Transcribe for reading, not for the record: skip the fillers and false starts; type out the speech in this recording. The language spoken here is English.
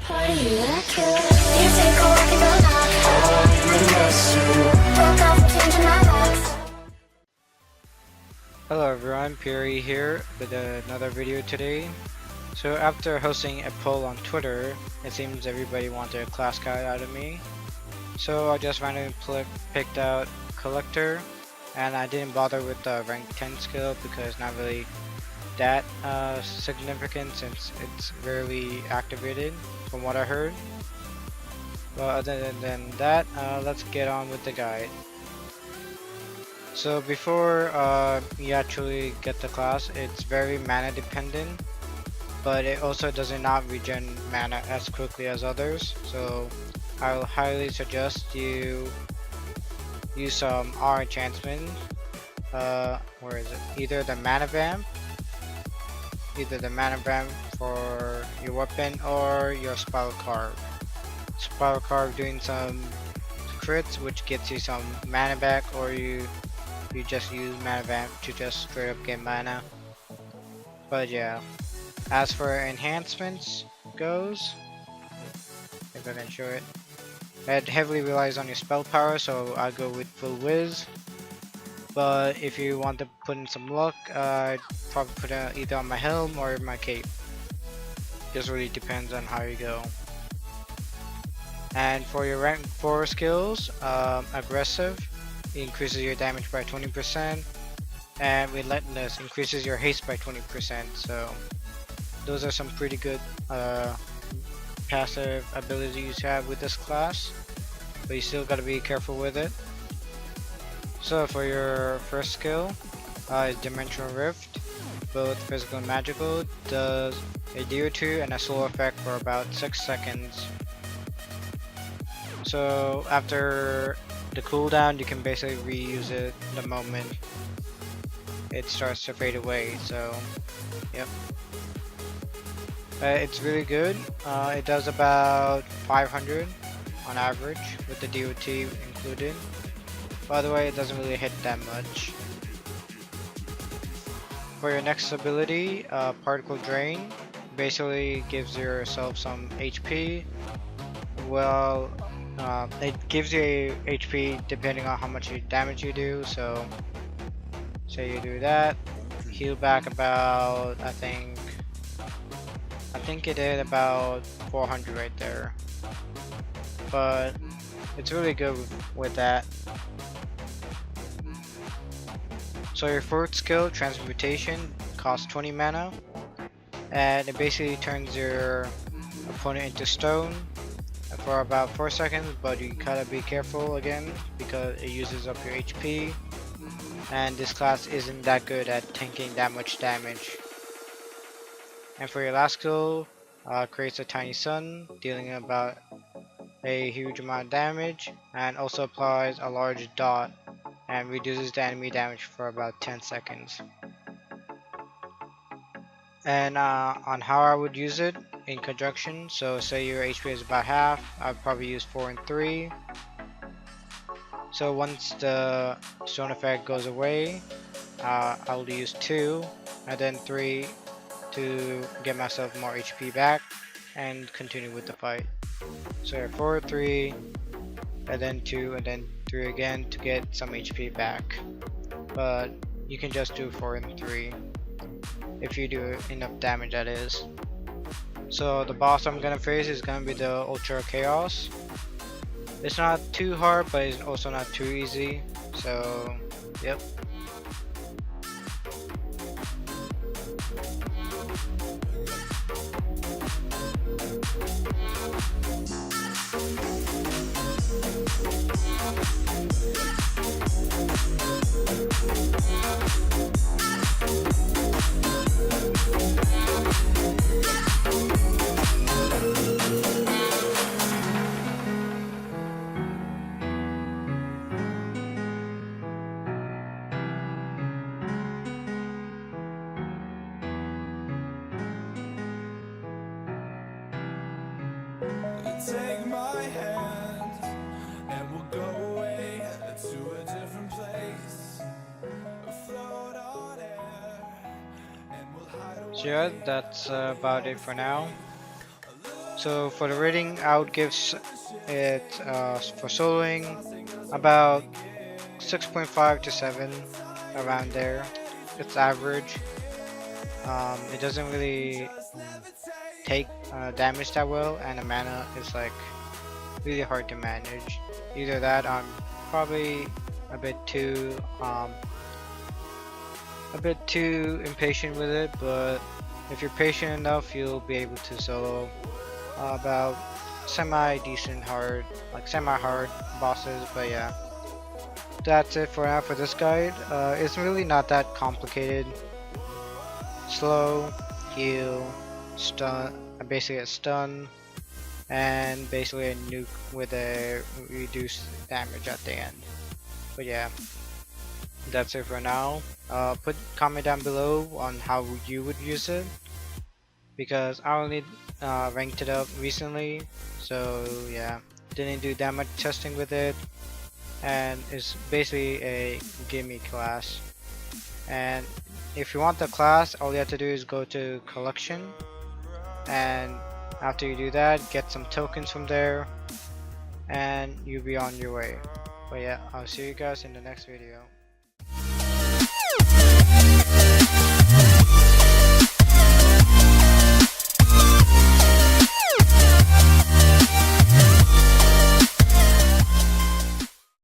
Hello everyone, Piri here with another video today. So after hosting a poll on Twitter, it seems everybody wanted a class guide out of me. So I just randomly picked out Collector, and I didn't bother with the rank 10 skill because it's not really that significant since it's rarely activated from what I heard. But other than that, let's get on with the guide. So before you actually get the class, it's very mana dependent, but it also does not regen mana as quickly as others. So I will highly suggest you use some R enhancements. Where is it? Either the mana vamp for your weapon or your spiral carve. Spiral carve doing some crits, which gets you some mana back, or you just use mana vamp to just straight up get mana. But yeah, as for enhancements goes, if I can show it, it heavily relies on your spell power, so I'll go with full whiz. But if you want to put in some luck, I'd probably put it either on my helm or my cape. Just really depends on how you go. And for your rank 4 skills, aggressive increases your damage by 20%, and relentless increases your haste by 20%. So those are some pretty good passive abilities you have with this class, but you still gotta be careful with it. So for your first skill, is Dimensional Rift, both physical and magical, does a DO2 and a slow effect for about 6 seconds. So after the cooldown, you can basically reuse it the moment it starts to fade away. So yep, it's really good. It does about 500 on average with the DOT included. By the way, it doesn't really hit that much. For your next ability, Particle Drain, basically gives yourself some HP. Well, it gives you HP depending on how much damage you do. So say you do that, heal back about, I think it did about 400 right there. But it's really good with that. So your fourth skill, Transmutation, costs 20 mana, and it basically turns your opponent into stone for about 4 seconds, but you gotta be careful again because it uses up your HP, and this class isn't that good at tanking that much damage. And for your last skill, creates a tiny sun, dealing about a huge amount of damage, and also applies a large dot and reduces the enemy damage for about 10 seconds. And on how I would use it in conjunction, so say your HP is about half, I'd probably use 4 and 3. So once the stone effect goes away, I'll use 2 and then 3 to get myself more HP back and continue with the fight. So 4, 3, and then 2, and then 3 again to get some HP back. But you can just do 4 and 3 if you do enough damage, that is. So the boss I'm gonna face is gonna be the Ultra Chaos. It's not too hard, but it's also not too easy. So yep. Take my hand and we'll go away to a different place. Float on air and we'll hide away. So yeah, that's about it for now. So for the rating, I would give it for soloing about 6.5 to 7, around there. It's average. It doesn't really take damage that well, and the mana is like really hard to manage. Either that, I'm probably a bit too impatient with it, but if you're patient enough, you'll be able to solo about semi-decent hard, like semi-hard bosses. But yeah, that's it for now for this guide. It's really not that complicated. Slow, heal, stun, basically a stun, and basically a nuke with a reduced damage at the end. But yeah, that's it for now. Put comment down below on how you would use it, because I only ranked it up recently, so yeah, didn't do that much testing with it, and it's basically a gimme class. And if you want the class, all you have to do is go to collection, and after you do that, get some tokens from there, and you'll be on your way. But yeah, I'll see you guys in the next video.